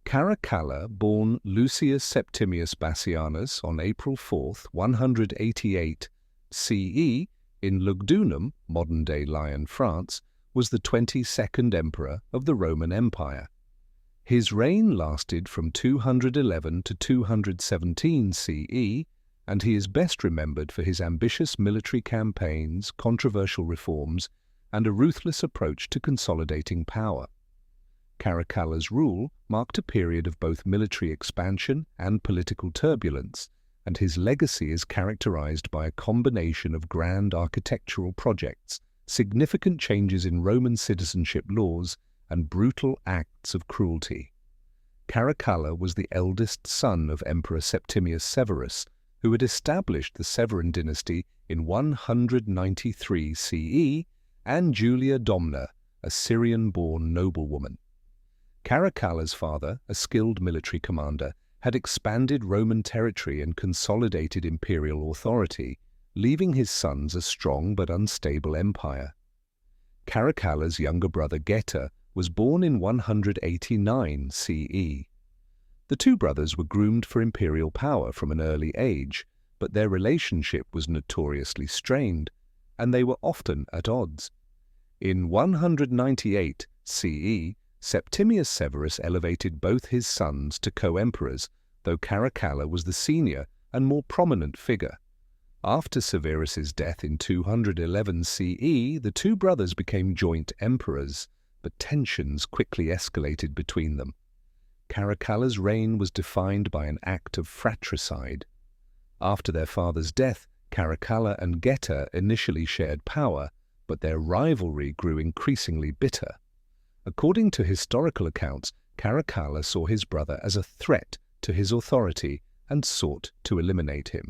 Caracalla, born Lucius Septimius Bassianus on April 4, 188 CE, in Lugdunum, modern-day Lyon, France, was the 22nd emperor of the Roman Empire. His reign lasted from 211 to 217 CE, and he is best remembered for his ambitious military campaigns, controversial reforms, and a ruthless approach to consolidating power. Caracalla's rule marked a period of both military expansion and political turbulence, and his legacy is characterized by a combination of grand architectural projects, significant changes in Roman citizenship laws, and brutal acts of cruelty. Caracalla was the eldest son of Emperor Septimius Severus, who had established the Severan dynasty in 193 CE, and Julia Domna, a Syrian-born noblewoman. Caracalla's father, a skilled military commander, had expanded Roman territory and consolidated imperial authority, leaving his sons a strong but unstable empire. Caracalla's younger brother Geta was born in 189 CE. The two brothers were groomed for imperial power from an early age, but their relationship was notoriously strained, and they were often at odds. In 198 CE, Septimius Severus elevated both his sons to co-emperors, though Caracalla was the senior and more prominent figure. After Severus's death in 211 CE, the two brothers became joint emperors, but tensions quickly escalated between them. Caracalla's reign was defined by an act of fratricide. After their father's death, Caracalla and Geta initially shared power, but their rivalry grew increasingly bitter. According to historical accounts, Caracalla saw his brother as a threat to his authority and sought to eliminate him.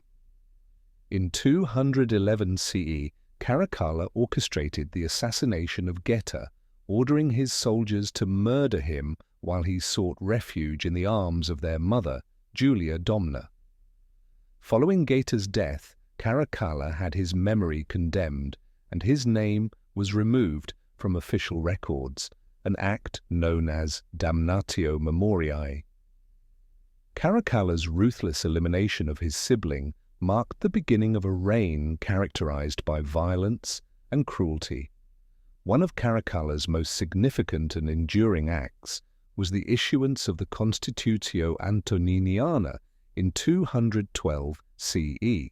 In 211 CE, Caracalla orchestrated the assassination of Geta, ordering his soldiers to murder him while he sought refuge in the arms of their mother, Julia Domna. Following Geta's death, Caracalla had his memory condemned, and his name was removed from official records, an act known as damnatio memoriae. Caracalla's ruthless elimination of his sibling marked the beginning of a reign characterized by violence and cruelty. One of Caracalla's most significant and enduring acts was the issuance of the Constitutio Antoniniana in 212 CE.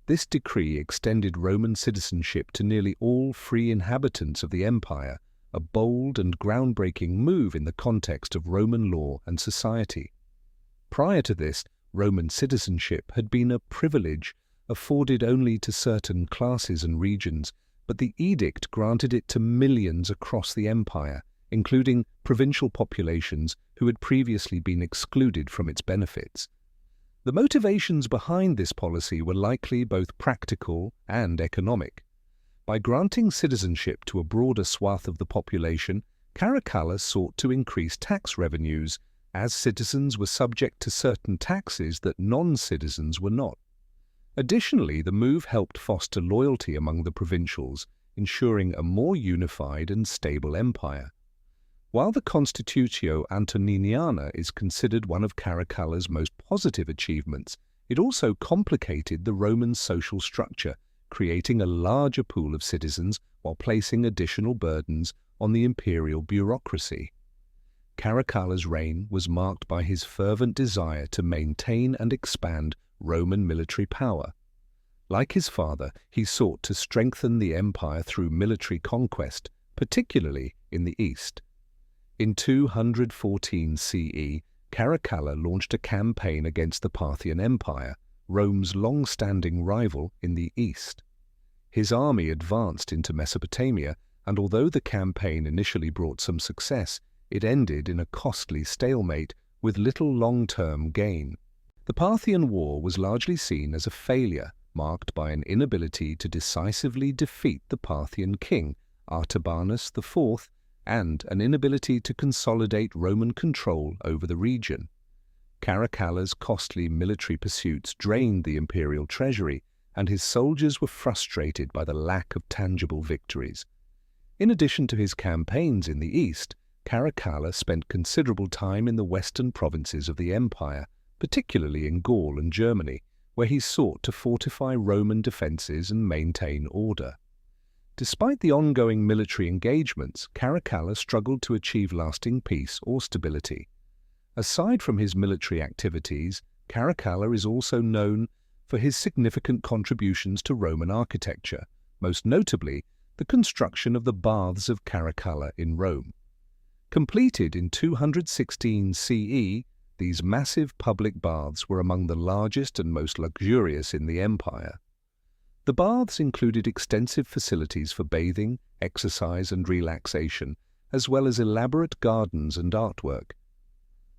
This decree extended Roman citizenship to nearly all free inhabitants of the empire, a bold and groundbreaking move in the context of Roman law and society. Prior to this, Roman citizenship had been a privilege afforded only to certain classes and regions, but the edict granted it to millions across the empire, including provincial populations who had previously been excluded from its benefits. The motivations behind this policy were likely both practical and economic. By granting citizenship to a broader swath of the population, Caracalla sought to increase tax revenues, as citizens were subject to certain taxes that non-citizens were not. Additionally, the move helped foster loyalty among the provincials, ensuring a more unified and stable empire. While the Constitutio Antoniniana is considered one of Caracalla's most positive achievements, it also complicated the Roman social structure, creating a larger pool of citizens while placing additional burdens on the imperial bureaucracy. Caracalla's reign was marked by his fervent desire to maintain and expand Roman military power. Like his father, he sought to strengthen the empire through military conquest, particularly in the east. In 214 CE, Caracalla launched a campaign against the Parthian Empire, Rome's long-standing rival in the east. His army advanced into Mesopotamia, and although the campaign initially brought some success, it ended in a costly stalemate with little long-term gain. The Parthian War was largely seen as a failure, marked by an inability to decisively defeat the Parthian king, Artabanus IV, and an inability to consolidate Roman control over the region. Caracalla's costly military pursuits drained the imperial treasury, and his soldiers were frustrated by the lack of tangible victories. In addition to his campaigns in the east, Caracalla spent considerable time in the western provinces of the empire, particularly in Gaul and Germany, where he sought to fortify Roman defences and maintain order. Despite the ongoing military engagements, Caracalla struggled to achieve lasting peace or stability. Aside from his military activities, Caracalla is also known for his significant contributions to Roman architecture, most notably the construction of the Baths of Caracalla in Rome. Completed in 216 CE, these massive public baths were among the largest and most luxurious in the empire. The baths included extensive facilities for bathing, exercise and relaxation, as well as elaborate gardens and artwork.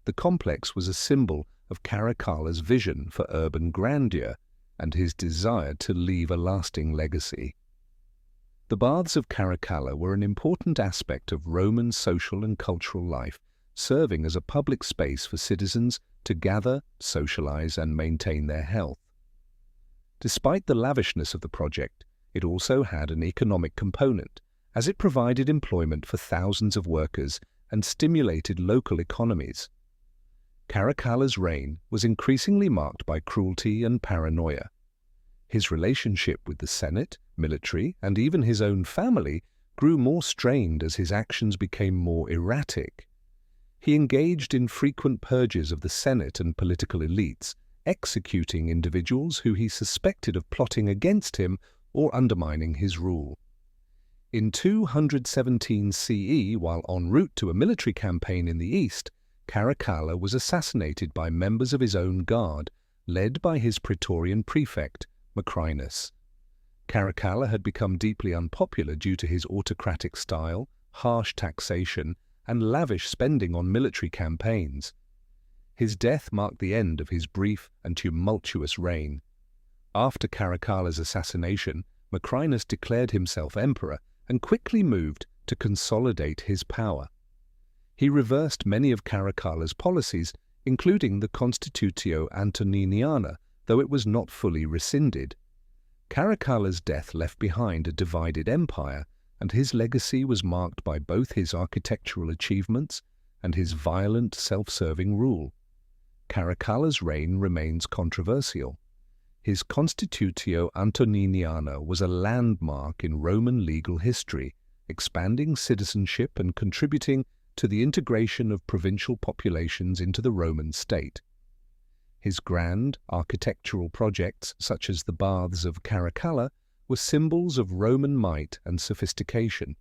The complex was a symbol of Caracalla's vision for urban grandeur and his desire to leave a lasting legacy. The Baths of Caracalla were an important aspect of Roman social and cultural life, serving as a public space for citizens to gather, socialize, and maintain their health. Despite the lavishness of the project, it also had an economic component, as it provided employment for thousands of workers and stimulated local economies. Caracalla's reign was increasingly marked by cruelty and paranoia. His relationship with the Senate, military, and even his own family grew more strained as his actions became more erratic. He engaged in frequent purges of the Senate and political elites, executing individuals who he suspected of plotting against him or undermining his rule. In 217 CE, while en route to a military campaign in the east, Caracalla was assassinated by members of his own guard, led by his Praetorian prefect, Macrinus. Caracalla had become deeply unpopular due to his autocratic style, harsh taxation, and lavish spending on military campaigns. His death marked the end of his brief and tumultuous reign. After Caracalla's assassination, Macrinus declared himself emperor and quickly moved to consolidate his power. He reversed many of Caracalla's policies, including the Constitutio Antoniniana, though it was not fully rescinded. Caracalla's death left behind a divided empire, and his legacy was marked by both his architectural achievements and his violent, self-serving rule. Caracalla's reign remains controversial. His Constitutio Antoniniana was a landmark in Roman legal history, expanding citizenship and contributing to the integration of provincial populations into the Roman state. His grand architectural projects, such as the Baths of Caracalla, were symbols of Roman might and sophistication.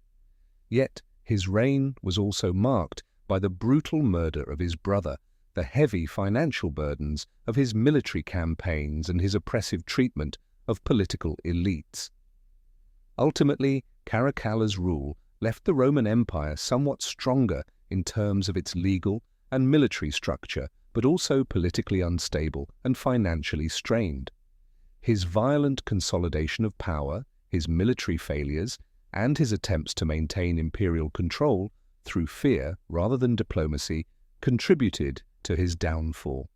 Yet his reign was also marked by the brutal murder of his brother, the heavy financial burdens of his military campaigns, and his oppressive treatment of political elites. Ultimately, Caracalla's rule left the Roman Empire somewhat stronger in terms of its legal and military structure, but also politically unstable and financially strained. His violent consolidation of power, his military failures, and his attempts to maintain imperial control through fear rather than diplomacy contributed to his downfall.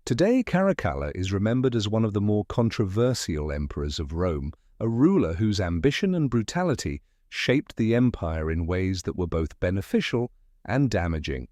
Today, Caracalla is remembered as one of the more controversial emperors of Rome, a ruler whose ambition and brutality shaped the empire in ways that were both beneficial and damaging.